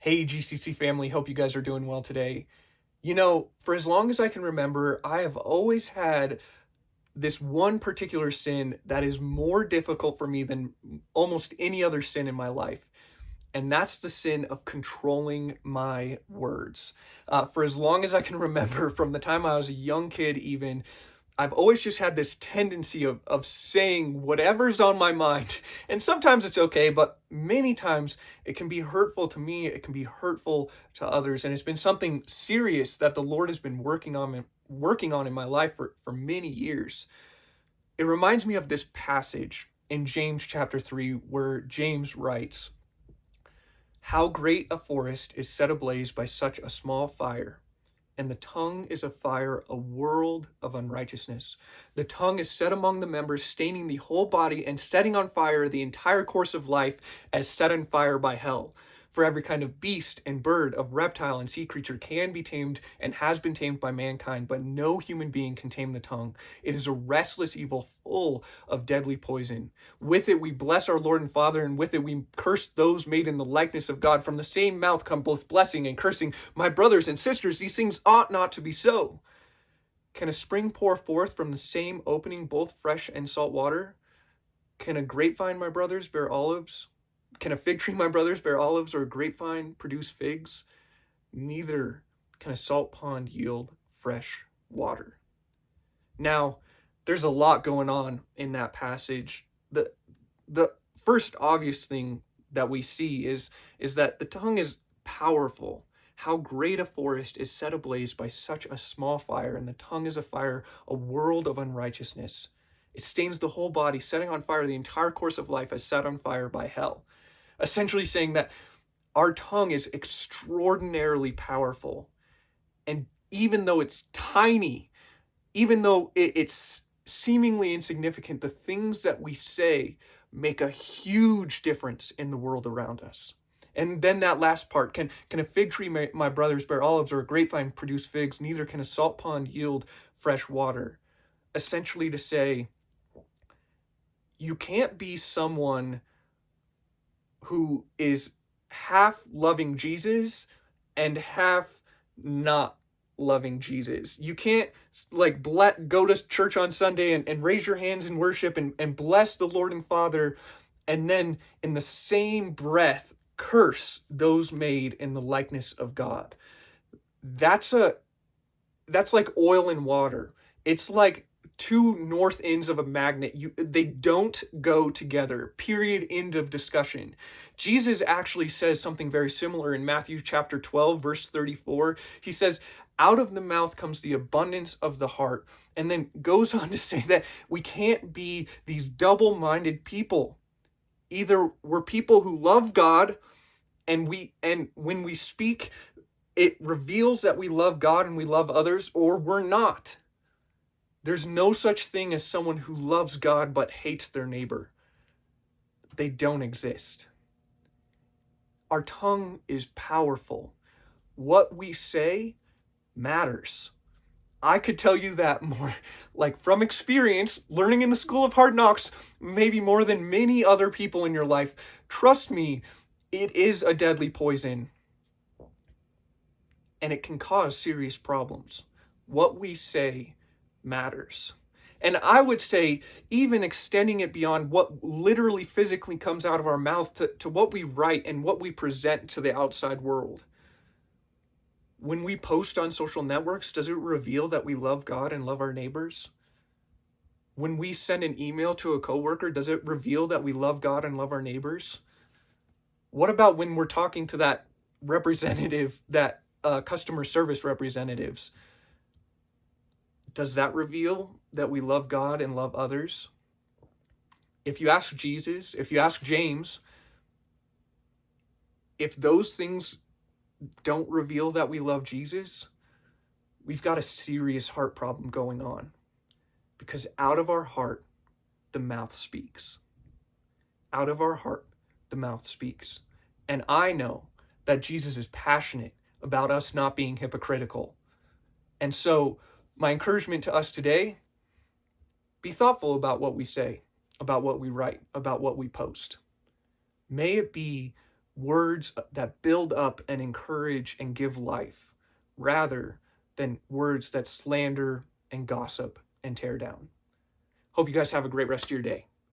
Hey, GCC family, hope you guys are doing well today. For as long as I can remember, I have always had this one particular sin that is more difficult for me than almost any other sin in my life. And that's the sin of controlling my words. For as long as I can remember, from the time I was a young kid, even, I've always just had this tendency of saying whatever's on my mind. And sometimes it's okay, but many times it can be hurtful to me. It can be hurtful to others. And it's been something serious that the Lord has been working on in my life for many years. It reminds me of this passage in James chapter 3, where James writes, "How great a forest is set ablaze by such a small fire. And the tongue is a fire, a world of unrighteousness. The tongue is set among the members, staining the whole body and setting on fire the entire course of life, as set on fire by hell. For every kind of beast and bird, of reptile and sea creature can be tamed and has been tamed by mankind, but no human being can tame the tongue. It is a restless evil full of deadly poison. With it we bless our Lord and Father, and with it we curse those made in the likeness of God. From the same mouth come both blessing and cursing. My brothers and sisters, these things ought not to be so. Can a spring pour forth from the same opening both fresh and salt water? Can a grapevine, my brothers, bear olives? Can a fig tree, my brothers, bear olives, or a grapevine produce figs? Neither can a salt pond yield fresh water." Now, there's a lot going on in that passage. The first obvious thing that we see is that the tongue is powerful. How great a forest is set ablaze by such a small fire, and the tongue is a fire, a world of unrighteousness. It stains the whole body, setting on fire the entire course of life as set on fire by hell. Essentially saying that our tongue is extraordinarily powerful. And even though it's tiny, even though it's seemingly insignificant, the things that we say make a huge difference in the world around us. And then that last part, can a fig tree, my brothers, bear olives, or a grapevine produce figs? Neither can a salt pond yield fresh water. Essentially to say, you can't be someone who is half loving Jesus and half not loving Jesus. You can't go to church on Sunday and raise your hands in worship and bless the Lord and Father, and then in the same breath curse those made in the likeness of God. That's like oil and water. It's like two north ends of a magnet. They don't go together. Period. End of discussion. Jesus actually says something very similar in Matthew chapter 12, verse 34. He says, "Out of the mouth comes the abundance of the heart," and then goes on to say that we can't be these double-minded people. Either we're people who love God, and when we speak, it reveals that we love God and we love others, or we're not. There's no such thing as someone who loves God but hates their neighbor. They don't exist. Our tongue is powerful. What we say matters. I could tell you that more, from experience, learning in the school of hard knocks, maybe more than many other people in your life. Trust me, it is a deadly poison. And it can cause serious problems. What we say matters. And I would say, even extending it beyond what literally physically comes out of our mouth to what we write and what we present to the outside world. When we post on social networks, does it reveal that we love God and love our neighbors? When we send an email to a coworker, does it reveal that we love God and love our neighbors? What about when we're talking to that representative, that customer service representatives? Does that reveal that we love God and love others? If you ask Jesus, if you ask James, if those things don't reveal that we love Jesus, we've got a serious heart problem going on. Because out of our heart, the mouth speaks. Out of our heart, the mouth speaks. And I know that Jesus is passionate about us not being hypocritical. And so, my encouragement to us today, be thoughtful about what we say, about what we write, about what we post. May it be words that build up and encourage and give life, rather than words that slander and gossip and tear down. Hope you guys have a great rest of your day.